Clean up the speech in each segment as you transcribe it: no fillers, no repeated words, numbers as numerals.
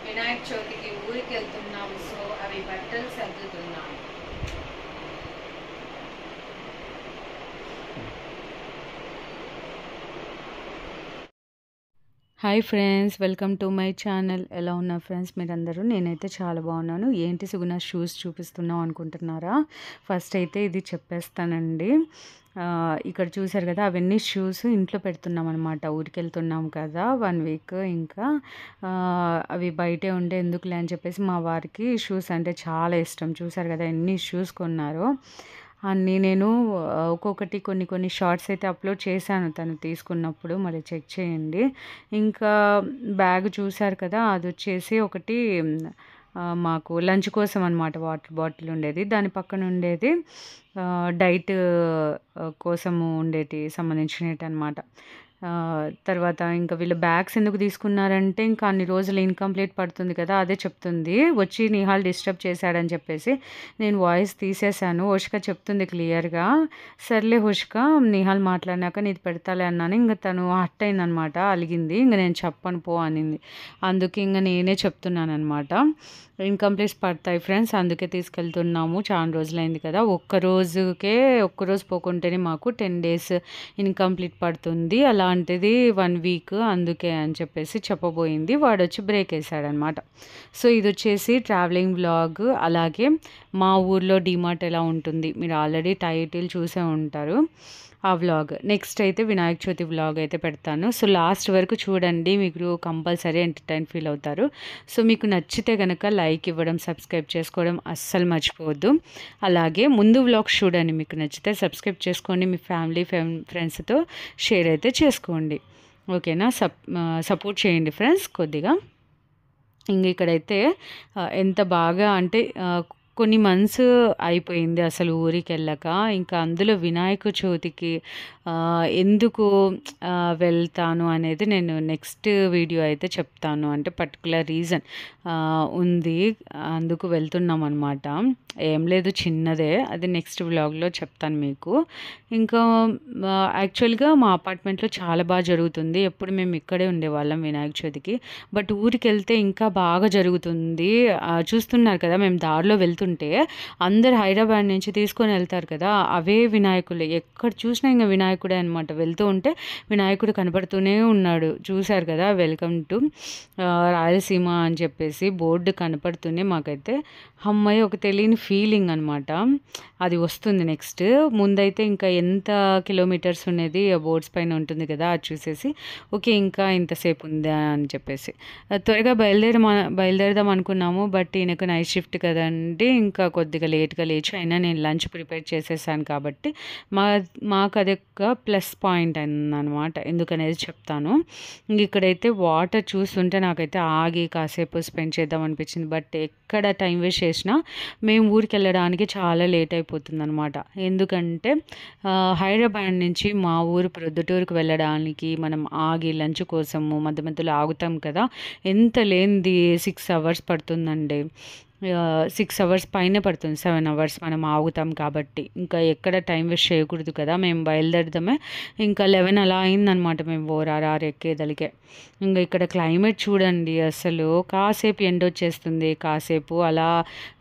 వినాయక చవితికి ఊరికి వెళ్తున్నాము. సో అవి బట్టలు సర్దుతున్నాము. Hi friends, welcome to my channel. ఎలా ఉన్నారు ఫ్రెండ్స్ మీరందరూ? నేనైతే చాలా బాగున్నాను. ఏంటి సుగుణ షూస్ చూపిస్తున్నావు అనుకుంటున్నారా? ఫస్ట్ అయితే ఇది చెప్పేస్తానండి. ఇక్కడ చూసారు కదా, అవన్నీ షూస్ ఇంట్లో పెడుతున్నాం అనమాట. ఊరికి వెళ్తున్నాం కదా 1 వీక్. ఇంకా అవి బయటే ఉండే ఎందుకులే అని చెప్పేసి మా వారికి షూస్ అంటే చాలా ఇష్టం. చూసారు కదా ఎన్ని షూస్ కొన్నారు అన్నీ. నేను ఒక్కొక్కటి కొన్ని షార్ట్స్ అయితే అప్లోడ్ చేశాను తను తీసుకున్నప్పుడు, మళ్ళీ చెక్ చేయండి. ఇంకా బ్యాగ్ చూసారు కదా, అది వచ్చేసి ఒకటి మాకు లంచ్ కోసం అనమాట. వాటర్ బాటిల్ ఉండేది, దాని పక్కన ఉండేది డైట్ కోసము ఉండేటి సంబంధించినవి అనమాట. తర్వాత ఇంకా వీళ్ళు బ్యాగ్స్ ఎందుకు తీసుకున్నారంటే, ఇంకా అన్ని రోజులు ఇన్కంప్లీట్ పడుతుంది కదా, అదే చెప్తుంది. వచ్చి నిహాల్ డిస్టర్బ్ చేశాడని చెప్పేసి నేను వాయిస్ తీసేశాను. హుష్క చెప్తుంది క్లియర్గా. సర్లే హుష్క, నిహాల్ మాట్లాడినాక నీది పెడతాలే అన్నాను. ఇంకా తను హట్ అయిందనమాట, అలిగింది. ఇంకా నేను చెప్పను పో అనింది. అందుకే ఇంకా నేనే చెప్తున్నాను అనమాట. ఇన్కంప్లీట్స్ పడతాయి ఫ్రెండ్స్, అందుకే తీసుకెళ్తున్నాము. చాలా రోజులైంది కదా, ఒక్కరోజు పోకుంటేనే మాకు 10 days ఇన్కంప్లీట్ పడుతుంది. అలాంటిది 1 week, అందుకే అని చెప్పేసి చెప్పబోయింది. వాడు వచ్చి బ్రేక్ వేసాడనమాట. సో ఇది వచ్చేసి ట్రావెలింగ్ వ్లాగ్. అలాగే మా ఊర్లో డిమార్ట్ ఎలా ఉంటుంది మీరు ఆల్రెడీ టైటిల్ చూసే ఉంటారు, ఆ వ్లాగ్. నెక్స్ట్ అయితే వినాయక చవితి వ్లాగ్ అయితే పెడతాను. సో లాస్ట్ వరకు చూడండి, మీకు కంపల్సరీ ఎంటర్టైన్ ఫీల్ అవుతారు. సో మీకు నచ్చితే కనుక లైక్ ఇవ్వడం, సబ్స్క్రైబ్ చేసుకోవడం అస్సలు మర్చిపోవద్దు. అలాగే ముందు వ్లాగ్స్ చూడండి, మీకు నచ్చితే సబ్స్క్రైబ్ చేసుకోండి, మీ ఫ్యామిలీ ఫ్రెండ్స్తో షేర్ అయితే చేసుకోండి. ఓకేనా? సపోర్ట్ చేయండి ఫ్రెండ్స్ కొద్దిగా. ఇంక ఇక్కడైతే ఎంత బాగా అంటే కొన్ని మంత్స్ అయిపోయింది అసలు ఊరికి వెళ్ళక. ఇంకా అందులో వినాయక చవితికి ఎందుకు వెళ్తాను అనేది నేను నెక్స్ట్ వీడియో అయితే చెప్తాను. అంటే పర్టికులర్ రీజన్ ఉంది, అందుకు వెళ్తున్నాం అనమాట. ఏం లేదు, చిన్నదే, అది నెక్స్ట్ వ్లాగ్లో చెప్తాను మీకు. ఇంకా యాక్చువల్గా మా అపార్ట్మెంట్లో చాలా బాగా జరుగుతుంది. ఎప్పుడు మేము ఇక్కడే ఉండేవాళ్ళం వినాయక చవితికి, బట్ ఊరికి వెళ్తే ఇంకా బాగా జరుగుతుంది. చూస్తున్నారు కదా, మేము దారిలో వెళ్తుంటే అందరు హైదరాబాద్ నుంచి తీసుకొని వెళ్తారు కదా, అవే వినాయకులు. ఎక్కడ చూసినా ఇంకా వినాయకుడే అనమాట. వెళ్తూ ఉంటే వినాయకుడు కనపడుతూనే ఉన్నాడు. చూశారు కదా, వెల్కమ్ టు రాయలసీమ అని చెప్పేసి బోర్డు కనపడుతూనే మాకైతే అమ్మాయి ఒక తెలియని ఫీలింగ్ అనమాట. అది వస్తుంది నెక్స్ట్. ముందైతే ఇంకా ఎంత కిలోమీటర్స్ ఉన్నది బోర్డ్స్ పైన ఉంటుంది కదా, అది చూసేసి ఓకే ఇంకా ఇంతసేపు ఉందా అని చెప్పేసి త్వరగా బయలుదేరదాం అనుకున్నాము. బట్ ఈయనకు నైట్ షిఫ్ట్ కదండి, ఇంకా కొద్దిగా లేట్గా లేచి, అయినా నేను లంచ్ ప్రిపేర్ చేసేసాను కాబట్టి మాకు అదొక ప్లస్ పాయింట్ అయిందనమాట. ఎందుకనేది చెప్తాను. ఇంక ఇక్కడైతే వాటర్ చూస్తుంటే నాకైతే ఆగి కాసేపు స్పెండ్ చేద్దాం అనిపించింది. బట్ ఎక్కడ టైం వేస్ట్ చేసినా మేము ఊరికి వెళ్ళడానికి చాలా లేట్ అయిపోతుంది అనమాట. ఎందుకంటే హైదరాబాద్ నుంచి మా ఊరు ప్రొద్దుటూరుకు వెళ్ళడానికి మనం ఆగి లంచ్ కోసము మధ్య మధ్యలో ఆగుతాం కదా, ఎంత లేనిది 6 hours పడుతుందండి. 6 hours పైన పడుతుంది, 7 hours మనం ఆగుతాం కాబట్టి. ఇంకా ఎక్కడ టైం వేస్ట్ చేయకూడదు కదా, మేము బయలుదేరదామే ఇంకా 11 అలా అయిందనమాట మేము ఓఆర్ఆర్ ఎక్కేదలికే. ఇంకా ఇక్కడ క్లైమేట్ చూడండి, అసలు కాసేపు ఎండ వచ్చేస్తుంది, కాసేపు అలా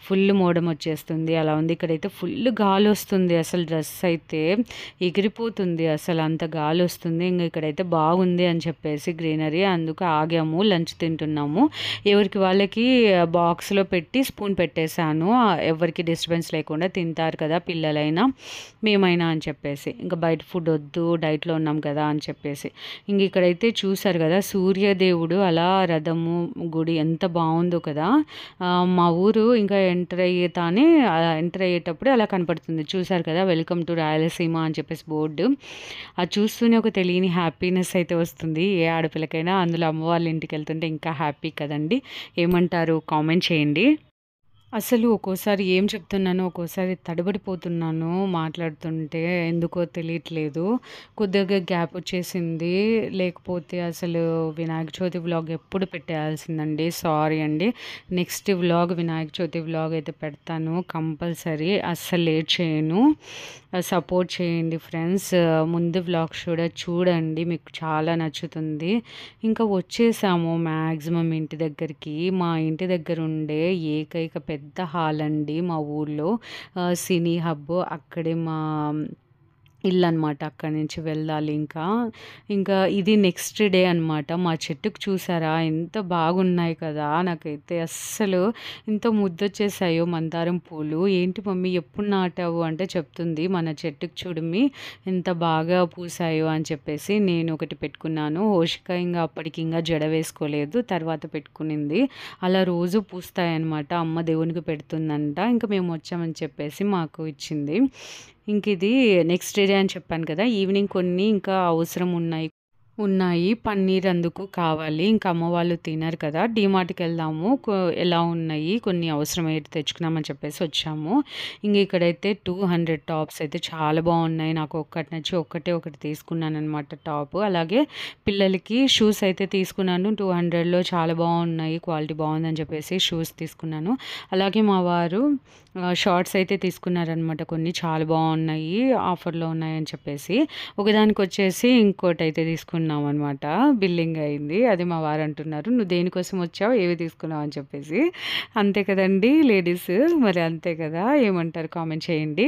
ఫుల్ మోడం వచ్చేస్తుంది, అలా ఉంది. ఇక్కడైతే ఫుల్ గాలి వస్తుంది, అసలు డ్రెస్ అయితే ఎగిరిపోతుంది, అసలు అంత గాలి వస్తుంది. ఇంకా ఇక్కడైతే బాగుంది అని చెప్పేసి గ్రీనరీ, అందుకు ఆగాము, లంచ్ తింటున్నాము. ఎవరికి వాళ్ళకి బాక్స్లో పెట్టి స్పూన్ పెట్టేశాను, ఎవరికి డిస్టర్బెన్స్ లేకుండా తింటారు కదా పిల్లలైనా మేమైనా అని చెప్పేసి. ఇంకా బయట ఫుడ్ వద్దు, డైట్లో ఉన్నాం కదా అని చెప్పేసి. ఇంక ఇక్కడైతే చూసారు కదా సూర్యదేవుడు అలా రథము గుడి ఎంత బాగుందో కదా. మా ఊరు ఇంకా ఎంటర్ అయ్యేటప్పుడు అలా కనపడుతుంది. చూసారు కదా, వెల్కమ్ టు రాయలసీమ అని చెప్పేసి బోర్డు. అది చూస్తూనే ఒక తెలియని హ్యాపీనెస్ అయితే వస్తుంది ఏ ఆడపిల్లకైనా. అందులో అమ్మ వాళ్ళ ఇంటికి వెళ్తుంటే ఇంకా హ్యాపీ కదండి. ఏమంటారు? కామెంట్ చేయండి. అసలు ఒక్కోసారి ఏం చెప్తున్నానో, ఒక్కోసారి తడబడిపోతున్నాను మాట్లాడుతుంటే. ఎందుకో తెలియట్లేదు. కొద్దిగా గ్యాప్ వచ్చేసింది. లేకపోతే అసలు వినాయక చవితి వ్లాగ్ ఎప్పుడు పెట్టేయాల్సిందండి. సారీ అండి. Next vlog Vinayaka Chavithi vlog అయితే పెడతాను కంపల్సరీ. అస్సలు లేట్ చేయను. సపోర్ట్ చేయండి ఫ్రెండ్స్. ముందు వ్లాగ్స్ కూడా చూడండి. మీకు చాలా నచ్చుతుంది. ఇంకా వచ్చేసాము మ్యాక్సిమం ఇంటి దగ్గరికి. మా ఇంటి దగ్గర ఉండే ఏకైక పెద్ద హాల్ అండి మా ఊర్లో. సినీ హబ్ అక్కడే మా ఇల్లనమాట. అక్కడి నుంచి వెళ్ళాలి ఇంకా. ఇంకా ఇది నెక్స్ట్ డే అనమాట. మా చెట్టుకు చూసారా ఎంత బాగున్నాయి కదా! నాకైతే అస్సలు ఎంత ముద్దొచ్చేసాయో మందారం పూలు. "ఏంటి మమ్మీ ఎప్పుడు నాటావు?" అంటే చెప్తుంది, "మన చెట్టుకు చూడమి ఎంత బాగా పూసాయో" అని చెప్పేసి. నేను ఒకటి పెట్టుకున్నాను. హోషిక ఇంగ అప్పటికి ఇంగా జడ వేసుకోలేదు. తర్వాత పెట్టుకునింది. అలా రోజు పూస్తాయన్నమాట. అమ్మ దేవునికి పెడుతుందంట. ఇంక మేము వచ్చామని చెప్పేసి మాకు ఇచ్చింది. ఇంకిది నెక్స్ట్ డే అని చెప్పాను కదా! ఈవినింగ్ కొన్ని ఇంకా అవసరం ఉన్నాయి. పన్నీర్ అందుకు కావాలి. ఇంకా అమ్మ వాళ్ళు తినరు కదా! డీమార్ట్‌కెళ్దాము. ఎలా ఉన్నాయి కొన్ని అవసరమయ్యేటి తెచ్చుకుందామని చెప్పేసి వచ్చాము. ఇంక ఇక్కడైతే 200 టాప్స్ అయితే చాలా బాగున్నాయి. నాకు ఒక్కటి నచ్చి ఒకటి తీసుకున్నాననమాట టాప్. అలాగే పిల్లలకి షూస్ అయితే తీసుకున్నాను. 200లో చాలా బాగున్నాయి. క్వాలిటీ బాగుందని చెప్పేసి షూస్ తీసుకున్నాను. అలాగే మా వారు షార్ట్స్ అయితే తీసుకున్నారనమాట కొన్ని. చాలా బాగున్నాయి. ఆఫర్‌లో ఉన్నాయని చెప్పేసి. ఒకదానికొచ్చేసి ఇంకోటైతే తీసుకున్నామనమాట. బిల్లింగ్ అయింది. అది మా వారు అంటున్నారు, "నువ్వు దేనికోసం వచ్చావు? ఏవి తీసుకున్నావు?" అని చెప్పేసి. అంతే కదండీ లేడీస్. మరి అంతే కదా! ఏమంటారు కామెంట్ చేయండి.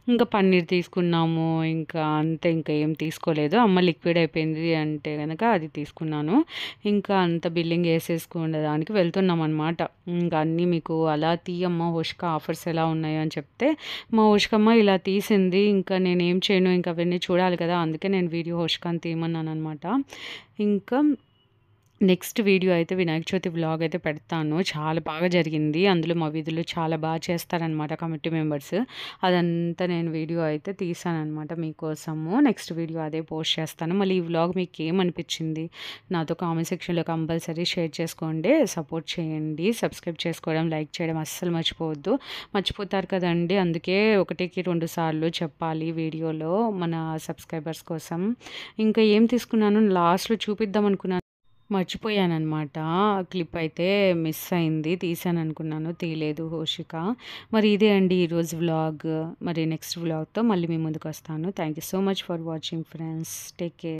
ఇంకా పన్నీర్ తీసుకున్నాము. ఇంకా అంతే. ఇంకా ఏం తీసుకోలేదు. అమ్మ లిక్విడ్ అయిపోయింది అంటే గనక అది తీసుకున్నాను. ఇంకా అంత బిల్లింగ్ ఏసేసుకునేదానికి వెళ్తున్నామనమాట. ఇంకా అన్నీ మీకు అలా తీయమ్మ హోషిక ఆఫర్స్ ఎలా ఉన్నాయో అని చెప్తే, మా హోషికమ్మ ఇలా తీసింది. ఇంకా నేనేం చేయను. ఇంకా అవన్నీ చూడాలి కదా! అందుకే నేను వీడియో హోషికని తీయమన్నాననమాట. ఇంకా నెక్స్ట్ వీడియో అయితే వినాయక చవితి వ్లాగ్ అయితే పెడతాను. చాలా బాగా జరిగింది. అందులో మా వీధిలో చాలా బాగా చేస్తారనమాట కమిటీ మెంబర్స్. అదంతా నేను వీడియో అయితే తీశాననమాట మీకోసము. నెక్స్ట్ వీడియో అదే పోస్ట్ చేస్తాను. మళ్ళీ ఈ వ్లాగ్ మీకేమనిపించింది? నాతో కామెంట్ సెక్షన్‌లో కంపల్సరీ షేర్ చేసుకోండి. సపోర్ట్ చేయండి. సబ్స్క్రైబ్ చేసుకోవడం, లైక్ చేయడం అస్సలు మర్చిపోవద్దు. మర్చిపోతారు కదండీ! అందుకే ఒకటికి 2 సార్లు చెప్పాలి వీడియోలో మన సబ్స్క్రైబర్స్ కోసం. ఇంకా ఏం తీసుకున్నాను లాస్ట్‌లో చూపిద్దాం అనుకున్నాను. మర్చిపోయాననమాట. క్లిప్ అయితే మిస్ అయింది. తీశాననుకున్నాను. తీయలేదు హోషిక. మరి ఇదే అండి ఈరోజు వ్లాగ్. మరి నెక్స్ట్ వ్లాగ్‌తో మళ్ళీ మీ ముందుకొస్తాను. Thank you so much for watching friends. Take care.